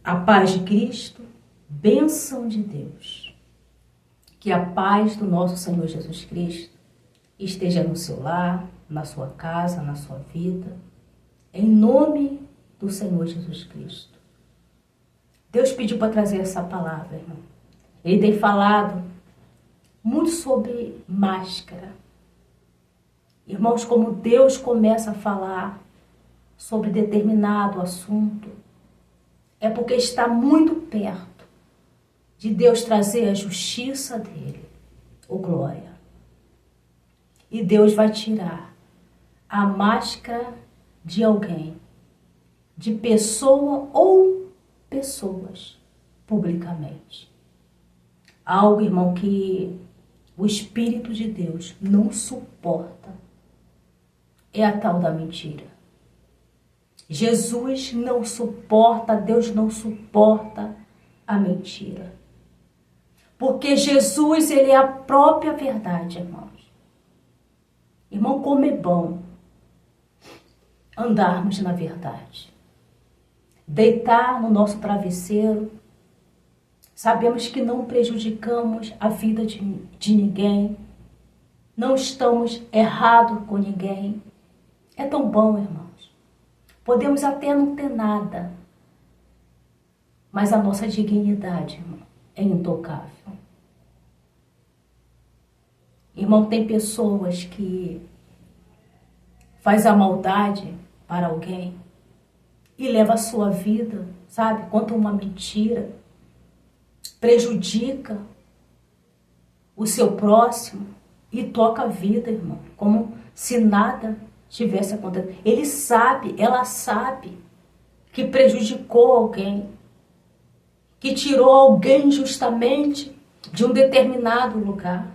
A paz de Cristo, bênção de Deus. Que a paz do nosso Senhor Jesus Cristo esteja no seu lar, na sua casa, na sua vida, em nome do Senhor Jesus Cristo. Deus pediu para trazer essa palavra, irmão. Ele tem falado muito sobre máscara. Irmãos, como Deus começa a falar sobre determinado assunto, é porque está muito perto de Deus trazer a justiça dele, ou glória. E Deus vai tirar a máscara de alguém, de pessoa ou pessoas, publicamente. Algo, irmão, que o Espírito de Deus não suporta é a tal da mentira. Jesus não suporta, Deus não suporta a mentira. Porque Jesus, ele é a própria verdade, irmãos. Irmão, como é bom andarmos na verdade. Deitar no nosso travesseiro, sabemos que não prejudicamos a vida de ninguém, não estamos errados com ninguém. É tão bom, irmãos. Podemos até não ter nada, mas a nossa dignidade, irmão, é intocável. Irmão, tem pessoas que faz a maldade para alguém e leva a sua vida, sabe, conta uma mentira, prejudica o seu próximo e toca a vida, irmão, como se nada tivesse acontecido. Ele sabe, ela sabe que prejudicou alguém, que tirou alguém justamente de um determinado lugar,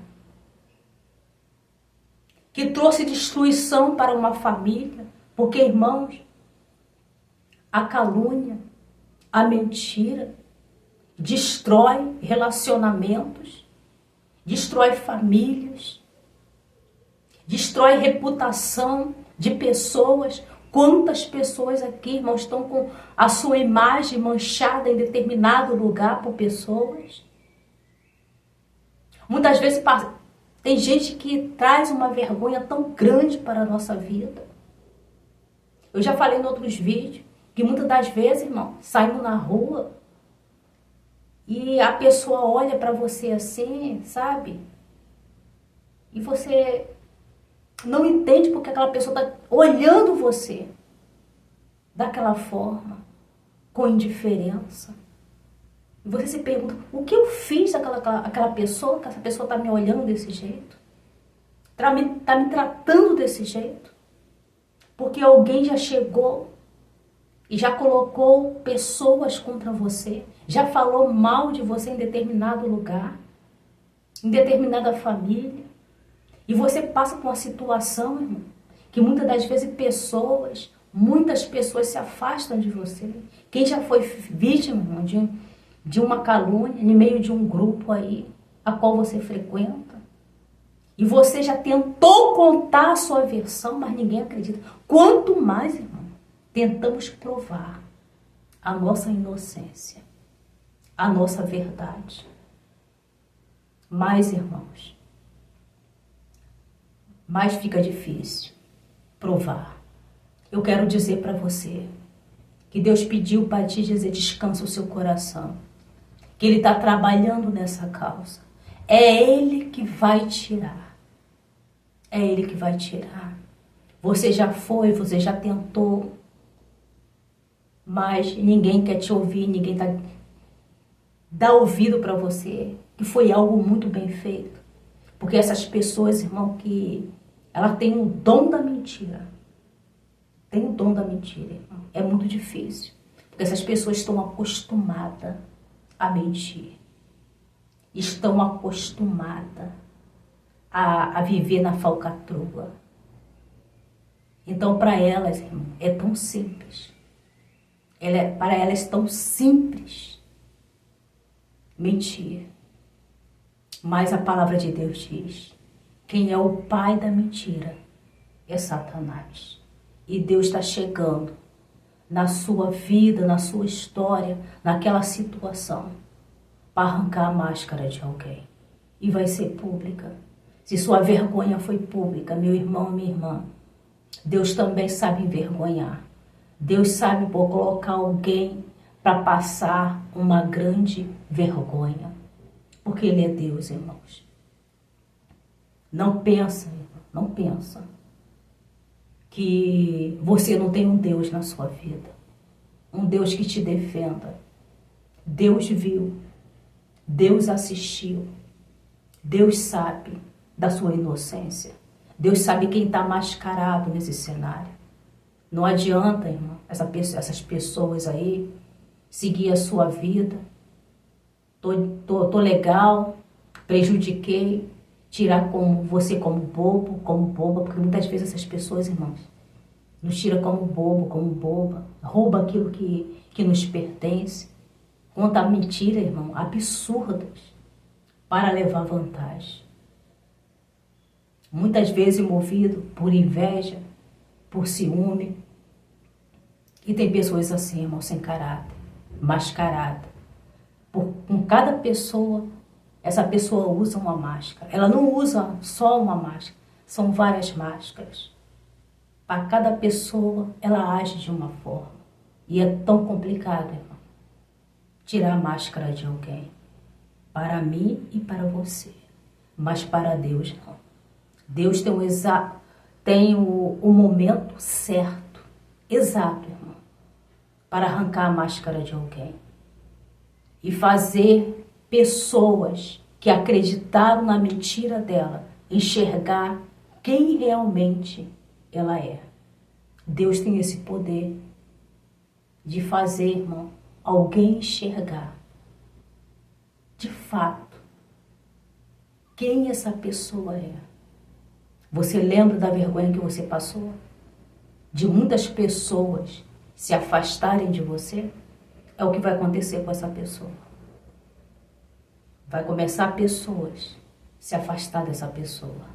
que trouxe destruição para uma família, porque, irmãos, a calúnia, a mentira, destrói relacionamentos, destrói famílias, destrói reputação de pessoas. Quantas pessoas aqui, irmãos, estão com a sua imagem manchada em determinado lugar por pessoas? Muitas vezes tem gente que traz uma vergonha tão grande para a nossa vida. Eu já falei em outros vídeos que muitas das vezes, irmão, saímos na rua e a pessoa olha para você assim, sabe? E você não entende porque aquela pessoa está olhando você daquela forma, com indiferença. E você se pergunta, o que eu fiz àquela pessoa, que essa pessoa está me olhando desse jeito? Está me tratando desse jeito? Porque alguém já chegou e já colocou pessoas contra você, já falou mal de você em determinado lugar, em determinada família. E você passa por uma situação, irmão, que muitas das vezes muitas pessoas se afastam de você. Quem já foi vítima, irmão, de uma calúnia, no meio de um grupo aí, a qual você frequenta, e você já tentou contar a sua versão, mas ninguém acredita. Quanto mais, irmão, tentamos provar a nossa inocência, a nossa verdade. Mais, irmãos, mais fica difícil provar. Eu quero dizer para você que Deus pediu para te dizer, descansa o seu coração, que Ele está trabalhando nessa causa. É Ele que vai tirar. É Ele que vai tirar. Você já foi, você já tentou, mas ninguém quer te ouvir, ninguém dá ouvido para você, que foi algo muito bem feito. Porque essas pessoas, irmão, que ela tem o dom da mentira. Tem o dom da mentira, irmão. É muito difícil. Porque essas pessoas estão acostumadas a mentir. Estão acostumadas a viver na falcatrua. Então, para elas, irmão, é tão simples. Para elas é tão simples mentir. Mas a palavra de Deus diz, quem é o pai da mentira é Satanás. E Deus está chegando na sua vida, na sua história, naquela situação, para arrancar a máscara de alguém. E vai ser pública. Se sua vergonha foi pública, meu irmão, minha irmã, Deus também sabe envergonhar. Deus sabe colocar alguém para passar uma grande vergonha. Porque Ele é Deus, irmãos. Não pensa, não pensa que você não tem um Deus na sua vida. Um Deus que te defenda. Deus viu. Deus assistiu. Deus sabe da sua inocência. Deus sabe quem está mascarado nesse cenário. Não adianta, irmão, essas pessoas aí seguir a sua vida. Tô legal, prejudiquei, tirar você como boba, porque muitas vezes essas pessoas, irmãos, nos tira como bobo, como boba, rouba aquilo que nos pertence, conta mentira, irmão, absurdas, para levar vantagem. Muitas vezes movido por inveja, por ciúme. E tem pessoas assim, irmão, sem caráter, mascarada. Com cada pessoa, essa pessoa usa uma máscara. Ela não usa só uma máscara, são várias máscaras. Para cada pessoa, ela age de uma forma. E é tão complicado, irmão, tirar a máscara de alguém. Para mim e para você. Mas para Deus, não. Deus tem o momento certo, exato, irmão, para arrancar a máscara de alguém. E fazer pessoas que acreditaram na mentira dela enxergar quem realmente ela é. Deus tem esse poder de fazer, irmão, alguém enxergar de fato quem essa pessoa é. Você lembra da vergonha que você passou? De muitas pessoas se afastarem de você? É o que vai acontecer com essa pessoa. Vai começar pessoas se afastar dessa pessoa.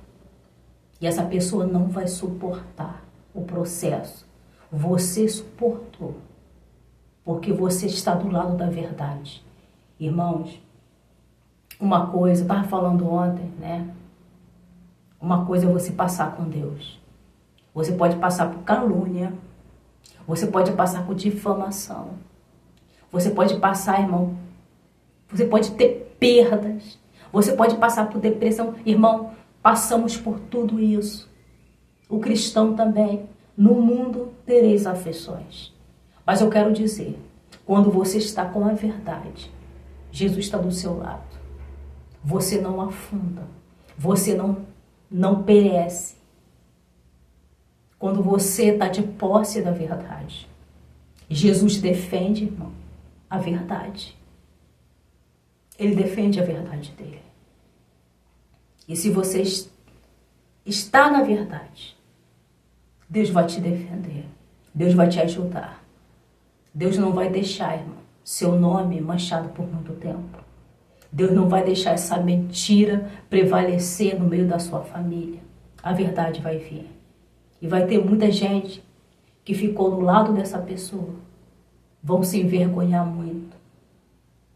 E essa pessoa não vai suportar o processo. Você suportou. Porque você está do lado da verdade. Irmãos, uma coisa, eu estava falando ontem, né? Uma coisa é você passar com Deus. Você pode passar por calúnia. Você pode passar por difamação. Você pode passar, irmão. Você pode ter perdas. Você pode passar por depressão. Irmão, passamos por tudo isso. O cristão também. No mundo tereis aflições. Mas eu quero dizer, quando você está com a verdade, Jesus está do seu lado. Você não afunda. Você não perece. Quando você está de posse da verdade. Jesus defende, irmão, a verdade. Ele defende a verdade dele. E se você está na verdade, Deus vai te defender. Deus vai te ajudar. Deus não vai deixar, irmão, seu nome manchado por muito tempo. Deus não vai deixar essa mentira prevalecer no meio da sua família. A verdade vai vir. E vai ter muita gente que ficou do lado dessa pessoa. Vão se envergonhar muito.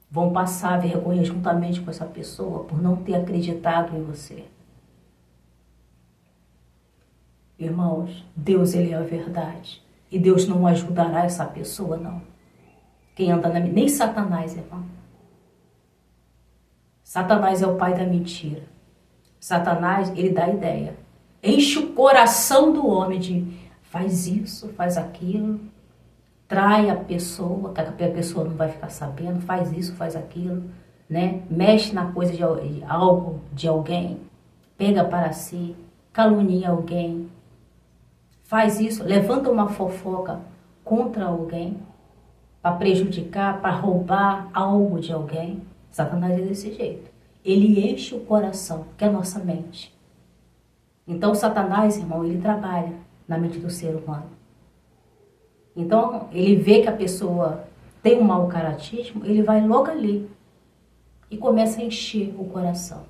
Vão passar vergonha juntamente com essa pessoa por não ter acreditado em você. Irmãos, Deus, Ele é a verdade. E Deus não ajudará essa pessoa, não. Quem anda nem Satanás, irmão. Satanás é o pai da mentira. Satanás, ele dá ideia. Enche o coração do homem de faz isso, faz aquilo. Trai a pessoa, que a pessoa não vai ficar sabendo. Faz isso, faz aquilo. Né? Mexe na coisa de algo de alguém. Pega para si. Calunia alguém. Faz isso, levanta uma fofoca contra alguém. Para prejudicar, para roubar algo de alguém. Satanás é desse jeito. Ele enche o coração, que é a nossa mente. Então, Satanás, irmão, ele trabalha na mente do ser humano. Então, ele vê que a pessoa tem um mau caratismo, ele vai logo ali e começa a encher o coração.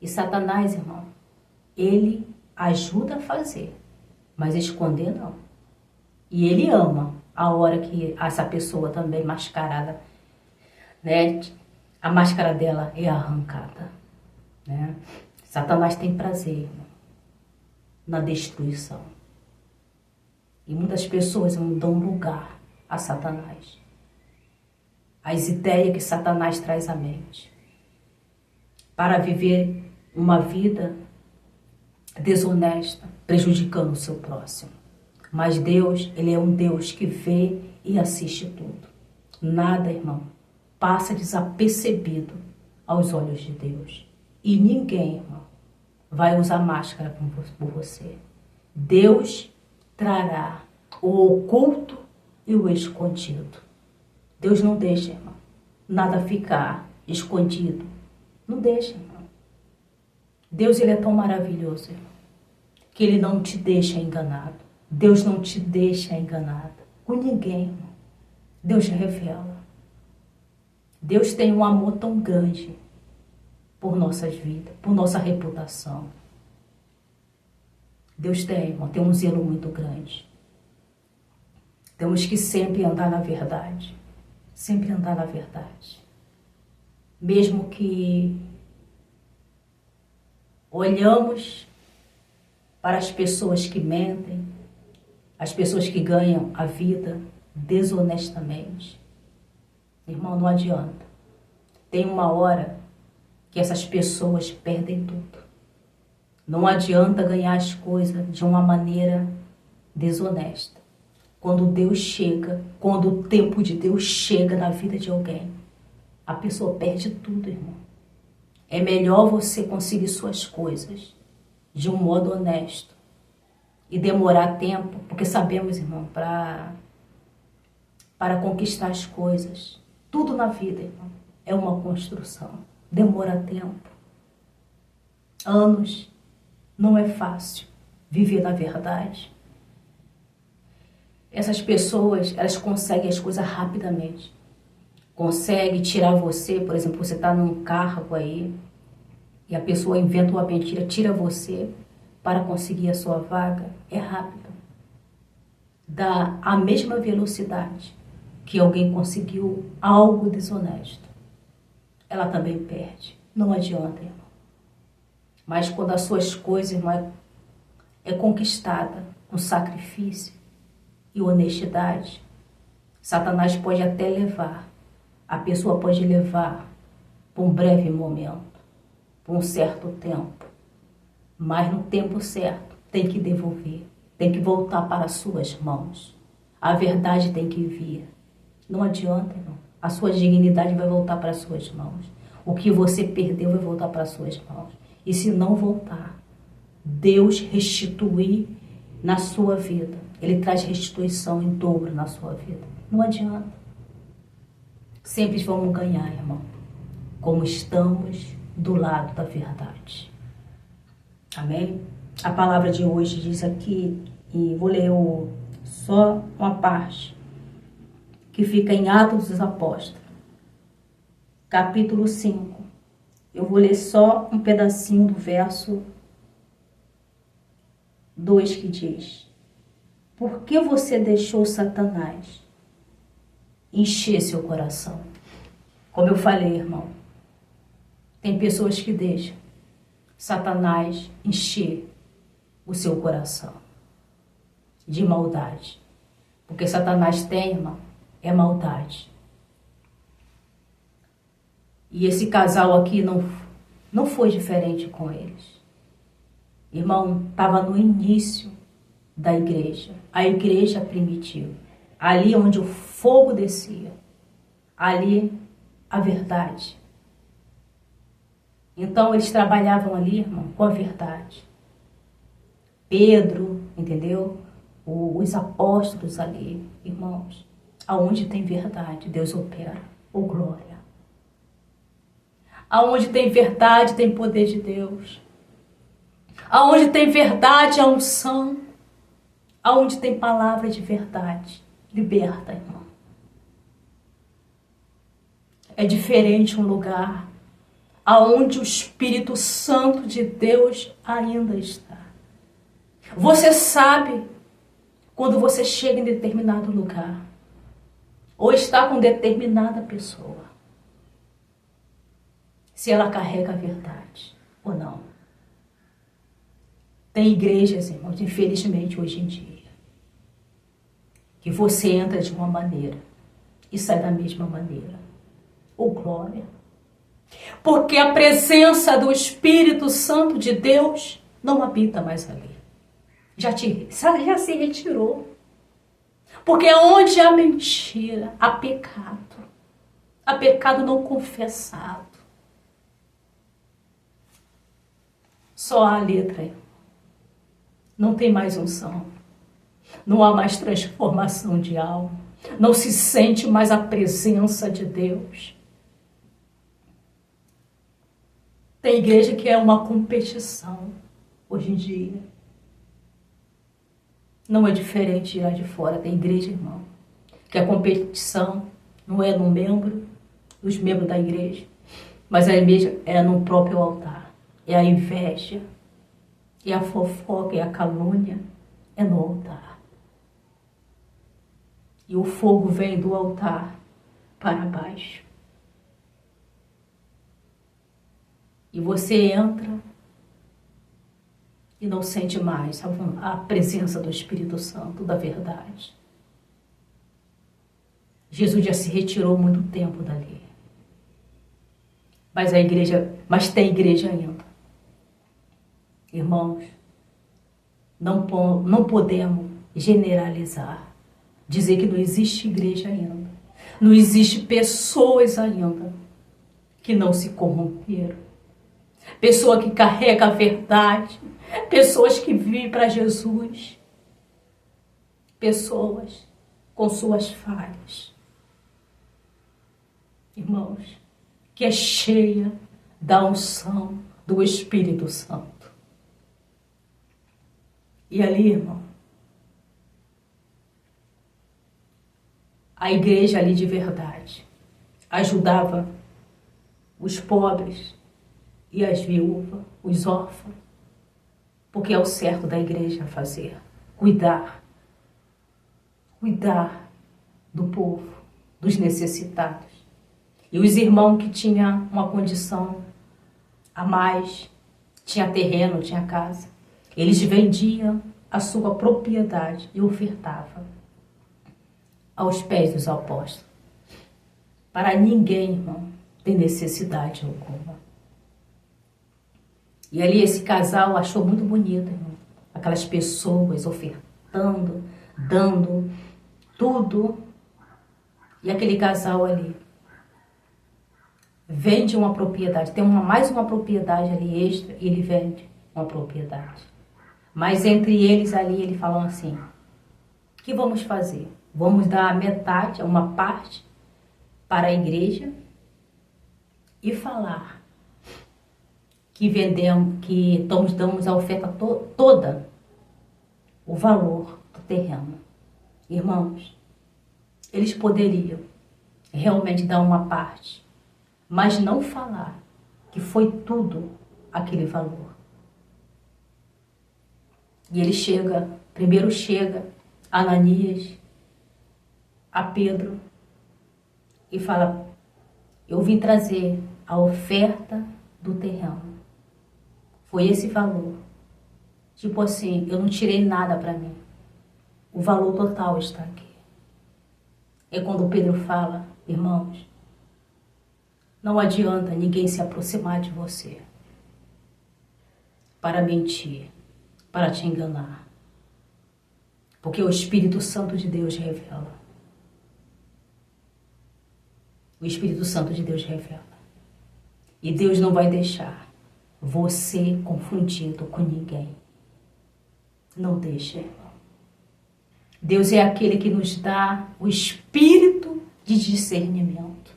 E Satanás, irmão, ele ajuda a fazer, mas esconder não. E ele ama a hora que essa pessoa também mascarada, né? A máscara dela é arrancada, né? Satanás tem prazer, irmão, na destruição. E muitas pessoas não dão lugar a Satanás. As ideias que Satanás traz à mente. Para viver uma vida desonesta, prejudicando o seu próximo. Mas Deus, Ele é um Deus que vê e assiste tudo. Nada, irmão, passa desapercebido aos olhos de Deus. E ninguém, irmão, vai usar máscara por você. Deus trará o oculto e o escondido. Deus não deixa, irmão, nada ficar escondido. Não deixa, irmão. Deus, Ele é tão maravilhoso, irmão, que Ele não te deixa enganado. Deus não te deixa enganado com ninguém, irmão. Deus revela. Deus tem um amor tão grande por nossas vidas, por nossa reputação. Deus tem, irmão, tem um zelo muito grande. Temos que sempre andar na verdade. Sempre andar na verdade. Mesmo que olhamos para as pessoas que mentem, as pessoas que ganham a vida desonestamente. Irmão, não adianta. Tem uma hora que essas pessoas perdem tudo. Não adianta ganhar as coisas de uma maneira desonesta. Quando Deus chega, quando o tempo de Deus chega na vida de alguém, a pessoa perde tudo, irmão. É melhor você conseguir suas coisas de um modo honesto e demorar tempo, porque sabemos, irmão, para conquistar as coisas, tudo na vida, irmão, é uma construção. Demora tempo. Anos. Não é fácil viver na verdade. Essas pessoas, elas conseguem as coisas rapidamente. Consegue tirar você, por exemplo, você está num cargo aí e a pessoa inventa uma mentira, tira você para conseguir a sua vaga. É rápido. Dá a mesma velocidade que alguém conseguiu algo desonesto. Ela também perde. Não adianta, irmão. Mas quando as suas coisas, irmão, é conquistada com sacrifício e honestidade, Satanás pode até levar, a pessoa pode levar por um breve momento, por um certo tempo, mas no tempo certo tem que devolver, tem que voltar para as suas mãos. A verdade tem que vir. Não adianta, irmão. A sua dignidade vai voltar para as suas mãos. O que você perdeu vai voltar para as suas mãos. E se não voltar, Deus restituir na sua vida. Ele traz restituição em dobro na sua vida. Não adianta. Sempre vamos ganhar, irmão, como estamos do lado da verdade. Amém? A palavra de hoje diz aqui, e vou ler só uma parte, que fica em Atos dos Apóstolos, capítulo 5. Eu vou ler só um pedacinho do verso 2 que diz: por que você deixou Satanás encher seu coração? Como eu falei, irmão, tem pessoas que deixam Satanás encher o seu coração de maldade. Porque Satanás tem, irmão, é maldade. E esse casal aqui não foi diferente com eles. Irmão, estava no início da igreja, a igreja primitiva. Ali onde o fogo descia, ali a verdade. Então eles trabalhavam ali, irmão, com a verdade. Pedro, entendeu? Os apóstolos ali, irmãos, aonde tem verdade, Deus opera, ou glória. Aonde tem verdade, tem poder de Deus. Aonde tem verdade, a unção. Aonde tem palavra de verdade, liberta, irmão. É diferente um lugar aonde o Espírito Santo de Deus ainda está. Você sabe quando você chega em determinado lugar. ou está com determinada pessoa, se ela carrega a verdade ou não. Tem igrejas, irmãos, infelizmente hoje em dia, que você entra de uma maneira e sai da mesma maneira. Oh, glória! Porque a presença do Espírito Santo de Deus não habita mais ali. Já se retirou. Porque onde há mentira, há pecado não confessado. Só há letra, não tem mais unção, não há mais transformação de alma, não se sente mais a presença de Deus. Tem igreja que é uma competição hoje em dia. Não é diferente de lá de fora. Tem igreja, irmão, que a competição não é no membro, dos membros da igreja, mas a igreja é no próprio altar. É a inveja, é a fofoca, é a calúnia, é no altar. E o fogo vem do altar para baixo. E você entra e não sente mais a presença do Espírito Santo, da verdade. Jesus já se retirou muito tempo dali. Mas tem igreja ainda. Irmãos, não podemos generalizar, dizer que não existe igreja ainda. Não existe pessoas ainda que não se corromperam. Pessoa que carrega a verdade. Pessoas que vivem para Jesus. Pessoas com suas falhas. Irmãos, que é cheia da unção do Espírito Santo. E ali, irmão, a igreja ali de verdade ajudava os pobres e as viúvas, os órfãos, porque é o certo da igreja fazer, cuidar do povo, dos necessitados. E os irmãos que tinham uma condição a mais, tinha terreno, tinha casa, eles vendiam a sua propriedade e ofertavam aos pés dos apóstolos. Para ninguém, irmão, tem necessidade alguma. E ali esse casal achou muito bonito, irmão. Aquelas pessoas ofertando, dando tudo. E aquele casal ali vende uma propriedade. Tem mais uma propriedade ali extra e ele vende uma propriedade. Mas entre eles ali, ele falou assim, o que vamos fazer? Vamos dar metade, uma parte para a igreja e falar que vendemos, que damos a oferta toda, o valor do terreno. Irmãos, eles poderiam realmente dar uma parte, mas não falar que foi tudo aquele valor. E ele primeiro chega Ananias, a Pedro, e fala, eu vim trazer a oferta do terreno. Foi esse valor. Tipo assim, eu não tirei nada para mim. O valor total está aqui. É quando Pedro fala, irmãos, não adianta ninguém se aproximar de você para mentir, para te enganar. Porque o Espírito Santo de Deus revela. O Espírito Santo de Deus revela. E Deus não vai deixar você confundido com ninguém. Não deixa, irmão. Deus é aquele que nos dá o espírito de discernimento.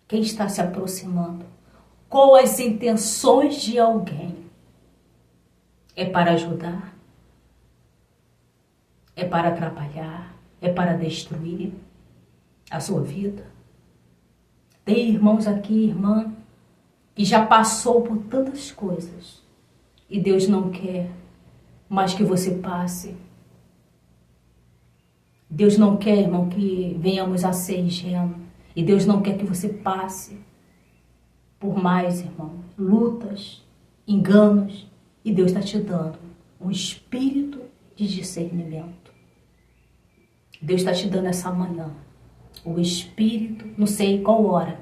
Quem está se aproximando? Qual as intenções de alguém? É para ajudar? É para atrapalhar? É para destruir a sua vida? Tem irmãos aqui, irmã, que já passou por tantas coisas e Deus não quer mais que você passe. Deus não quer, irmão, que venhamos a ser ingênuos. E Deus não quer que você passe por mais, irmão, lutas, enganos. E Deus está te dando um espírito de discernimento. Deus está te dando essa manhã o espírito, não sei qual hora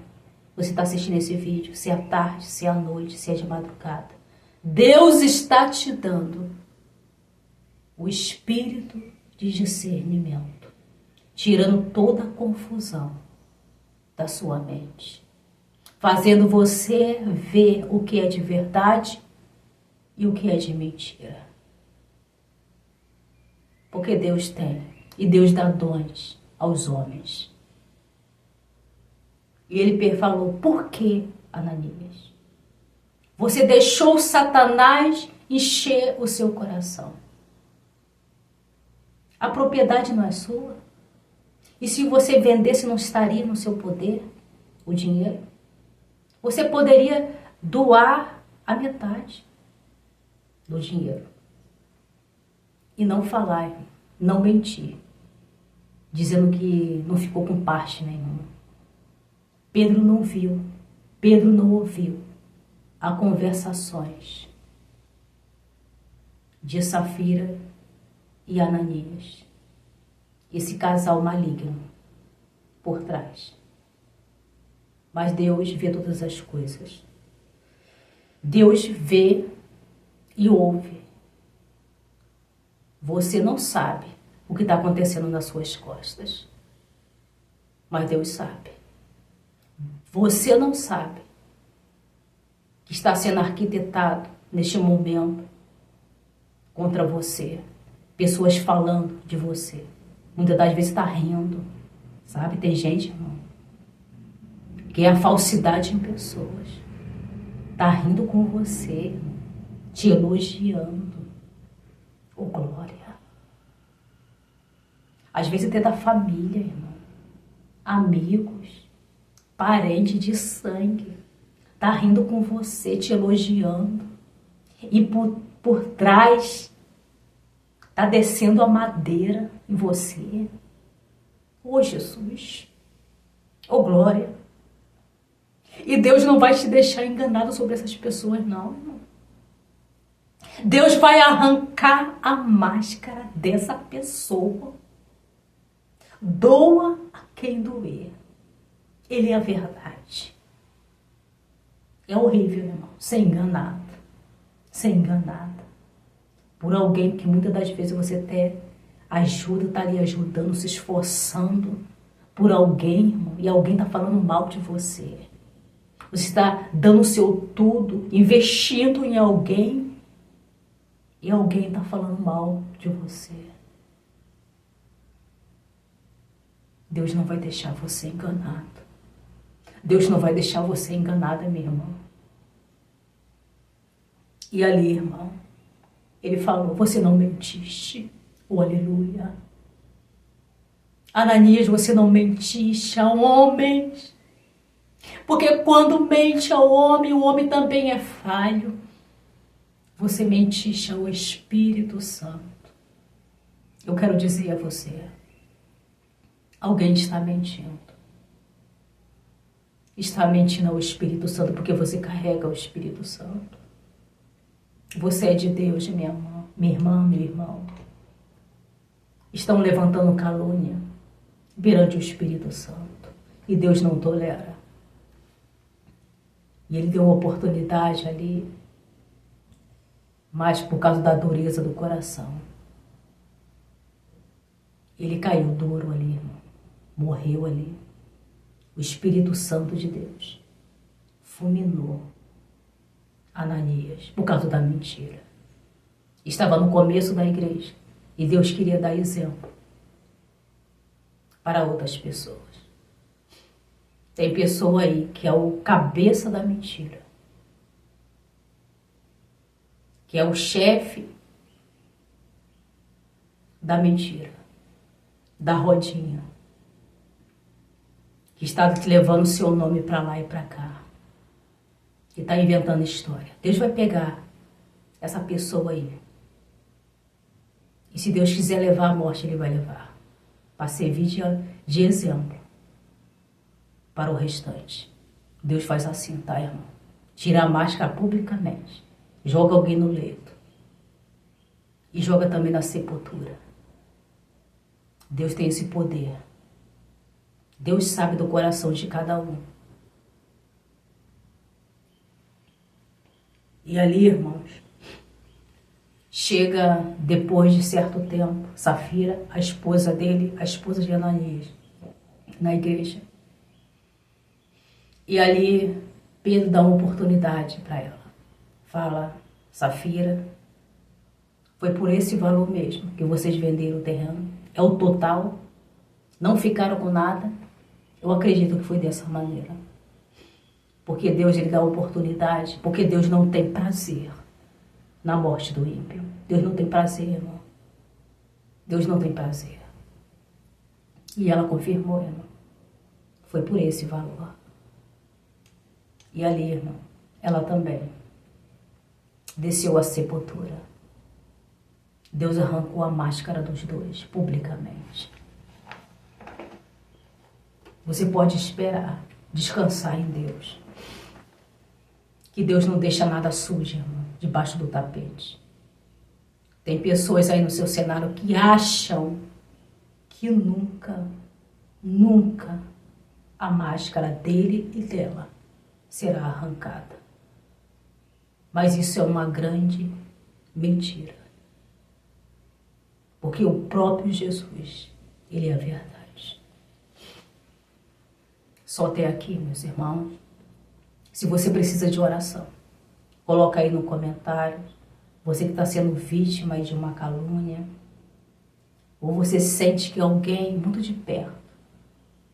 você está assistindo esse vídeo, se é à tarde, se é à noite, se é de madrugada. Deus está te dando o espírito de discernimento, tirando toda a confusão da sua mente, fazendo você ver o que é de verdade e o que é de mentira. Porque Deus tem, e Deus dá dons aos homens. E ele falou, por que, Ananias? Você deixou Satanás encher o seu coração. A propriedade não é sua. E se você vendesse, não estaria no seu poder o dinheiro? Você poderia doar a metade do dinheiro. E não falar, não mentir, dizendo que não ficou com parte nenhuma. Pedro não viu, Pedro não ouviu as conversações de Safira e Ananias, esse casal maligno por trás. Mas Deus vê todas as coisas. Deus vê e ouve. Você não sabe o que está acontecendo nas suas costas, mas Deus sabe. Você não sabe que está sendo arquitetado neste momento contra você. Pessoas falando de você. Muitas das vezes está rindo. Sabe? Tem gente, irmão, que é a falsidade em pessoas. Está rindo com você, irmão, te elogiando. Oh, glória. Às vezes até da família, irmão. Amigos. Parente de sangue, tá rindo com você, te elogiando. E por trás, tá descendo a madeira em você. Ô Jesus, ô glória. E Deus não vai te deixar enganado sobre essas pessoas, não, irmão. Deus vai arrancar a máscara dessa pessoa. Doa a quem doer. Ele é a verdade. É horrível, irmão, ser enganado. Ser enganada por alguém que muitas das vezes você até ajuda, está ali ajudando, se esforçando por alguém, irmão, e alguém está falando mal de você. Você está dando o seu tudo, investindo em alguém, e alguém está falando mal de você. Deus não vai deixar você enganado. Deus não vai deixar você enganada, meu irmão. E ali, irmão, ele falou, você não mentiste. Oh, aleluia. Ananias, você não mentiste a homens. Porque quando mente ao homem, o homem também é falho. Você mentiste ao Espírito Santo. Eu quero dizer a você, alguém está mentindo. Está mentindo ao Espírito Santo porque você carrega o Espírito Santo. Você é de Deus, minha irmã, meu irmão. Estão levantando calúnia perante o Espírito Santo. E Deus não tolera. E ele deu uma oportunidade ali, mas por causa da dureza do coração. Ele caiu duro ali, irmão. Morreu ali. O Espírito Santo de Deus fulminou Ananias por causa da mentira. Estava no começo da igreja e Deus queria dar exemplo para outras pessoas. Tem pessoa aí que é o cabeça da mentira, que é o chefe da mentira, da rodinha, que está levando o seu nome para lá e para cá, que está inventando história. Deus vai pegar essa pessoa aí. E se Deus quiser levar a morte, Ele vai levar. para servir de exemplo para o restante. Deus faz assim, tá, irmão? Tira a máscara publicamente, joga alguém no leito e joga também na sepultura. Deus tem esse poder. Deus sabe do coração de cada um. E ali, irmãos, chega depois de certo tempo, Safira, a esposa dele, a esposa de Ananias, na igreja. E ali Pedro dá uma oportunidade para ela. Fala, Safira, foi por esse valor mesmo que vocês venderam o terreno. É o total. Não ficaram com nada. Eu acredito que foi dessa maneira. Porque Deus ele dá oportunidade. Porque Deus não tem prazer na morte do ímpio. Deus não tem prazer, irmão. Deus não tem prazer. E ela confirmou, irmão. Foi por esse valor. E ali, irmão, ela também desceu à sepultura. Deus arrancou a máscara dos dois, publicamente. Você pode esperar, descansar em Deus. Que Deus não deixa nada sujo, irmão, debaixo do tapete. Tem pessoas aí no seu cenário que acham que nunca a máscara dele e dela será arrancada. Mas isso é uma grande mentira. Porque o próprio Jesus, ele é a verdade. Só até aqui, meus irmãos. Se você precisa de oração, coloca aí no comentário. Você que está sendo vítima de uma calúnia, ou você sente que alguém muito de perto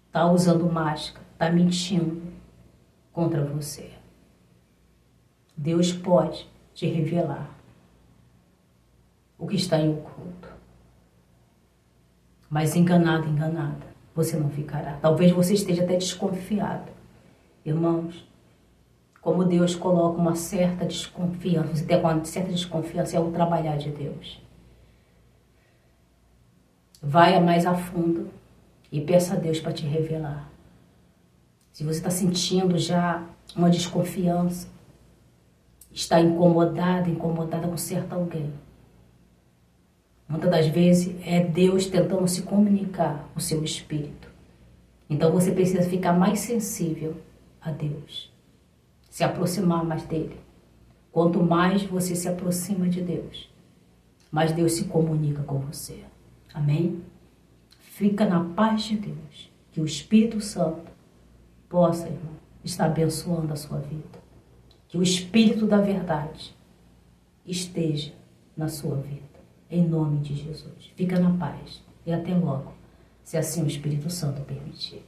está usando máscara, está mentindo contra você. Deus pode te revelar o que está em oculto. Mas enganado, enganada, você não ficará. Talvez você esteja até desconfiado. Irmãos, como Deus coloca uma certa desconfiança, você tem uma certa desconfiança, é o trabalhar de Deus. Vai mais a fundo e peça a Deus para te revelar. Se você está sentindo já uma desconfiança, está incomodada com certo alguém, muitas das vezes é Deus tentando se comunicar com o seu espírito. Então você precisa ficar mais sensível a Deus, se aproximar mais dele. Quanto mais você se aproxima de Deus, mais Deus se comunica com você. Amém? Fica na paz de Deus, que o Espírito Santo possa, irmão, estar abençoando a sua vida. Que o Espírito da verdade esteja na sua vida. Em nome de Jesus. Fica na paz. E até logo, se assim o Espírito Santo permitir.